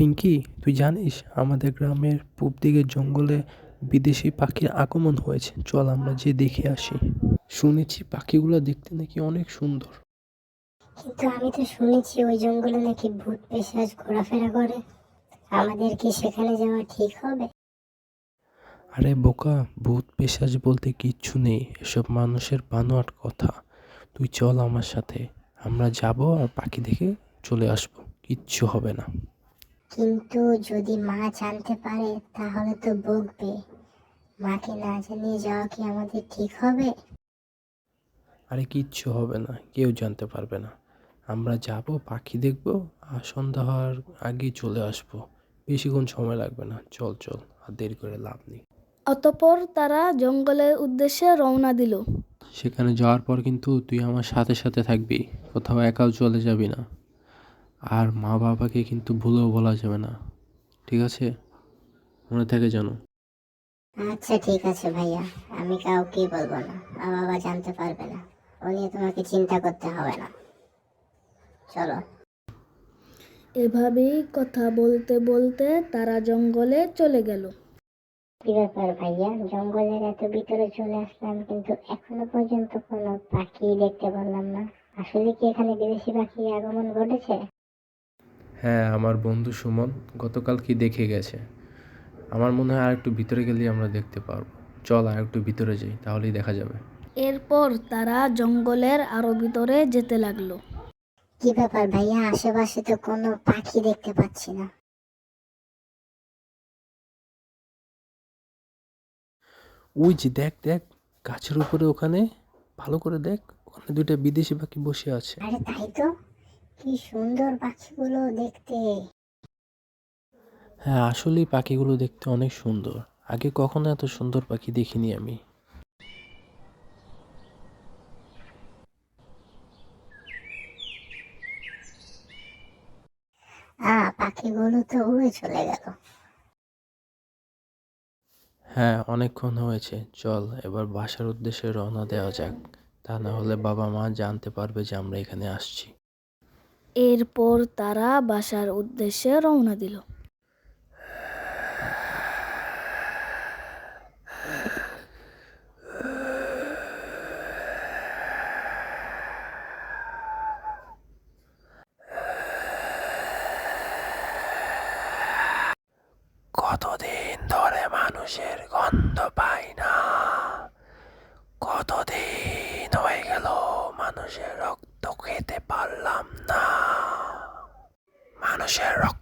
পিঙ্কি, তুই জানিস আমাদের গ্রামের পূব দিকের জঙ্গলে বিদেশি পাখির আগমন হয়েছে। চল আমরা যেয়ে দেখে আসি। শুনেছি পাখিগুলো দেখতে নাকি অনেক সুন্দর। কিন্তু আমি তো শুনেছি ওই জঙ্গলে নাকি ভূত পিশাচ ঘোরাফেরা করে। আমাদের কি সেখানে যাওয়া ঠিক হবে? আরে বোকা, ভূত পিশাচ বলতে কিচ্ছু নেই, এসব মানুষের বানোয়াট কথা। তুই চল আমার সাথে, আমরা যাব আর পাখি দেখে চলে আসবো, কিচ্ছু হবে না। কিন্তু যদি মা জানতে পারে তাহলে তো বকবে। মাকে না জানিয়ে যাওয়া কি আমাদের ঠিক হবে? আরে কিচ্ছু হবে না, কেউ জানতে পারবে না। আমরা যাব, পাখি দেখব, আর সন্ধ্যা হওয়ার আগেই চলে আসবো। বেশিক্ষণ সময় লাগবে না, চল চল, আর দেরি করে লাভ নেই। অতঃপর তারা জঙ্গলের উদ্দেশ্যে রওনা দিল। সেখানে যাওয়ার পর কিন্তু তুই আমার সাথে সাথে থাকবি, কোথাও একাও চলে যাবি না। আর মা বাবাকে কিন্তু ভুলেও বলা যাবে না, ঠিক আছে? মনে থাকে যেন। আচ্ছা ঠিক আছে ভাইয়া, আমি কাউকেই বলবো না, মা বাবা জানতে পারবে না। ও নিয়ে তোমাকে চিন্তা করতে হবে না। চলো। এভাবেই কথা বলতে বলতে তারা জঙ্গলে চলে গেল। কি ব্যাপার ভাইয়া, জঙ্গলের এত ভিতরে চলে আসলাম কিন্তু এখনো পর্যন্ত কোনো পাখি দেখতে পারলাম না। আসলে কি এখানে বিদেশি পাখি আগমন ঘটেছে? হ্যাঁ, আমার বন্ধু সুমন গতকাল কি দেখে গেছে। আমার মনে হয় আর একটু ভিতরে গেলেই আমরা দেখতে পারবো। চল আর একটু ভিতরে যাই, তাহলেই দেখা যাবে। এরপর তারা জঙ্গলের আরো ভিতরে যেতে লাগলো। কি ব্যাপার ভাইয়া, আশেপাশে তো কোনো পাখি দেখতে পাচ্ছি না। ওই যে দেখ দেখ, গাছের উপরে ওখানে, ভালো করে দেখ, ওখানে দুইটা বিদেশি পাখি বসে আছে। আরে তাই তো, কি সুন্দর পাখিগুলো দেখতে। হ্যাঁ, আসলেই পাখিগুলো দেখতে অনেক সুন্দর। আগে কখনো এত সুন্দর পাখি দেখিনি আমি। পাখিগুলো তো উড়ে চলে গেল। হ্যাঁ, অনেকক্ষণ হয়েছে, চল এবার বাসার উদ্দেশ্যে রওনা দেওয়া যাক। তা না হলে বাবা মা জানতে পারবে যে আমরা এখানে আসছি। এরপর তারা বাসার উদ্দেশ্যে রওনা দিল। কতদিন ধরে মানুষের গন্ধ পাই না, কতদিন হয়ে গেল মানুষের রক্ত খেতে পারলাম না। মানুষের রক্ত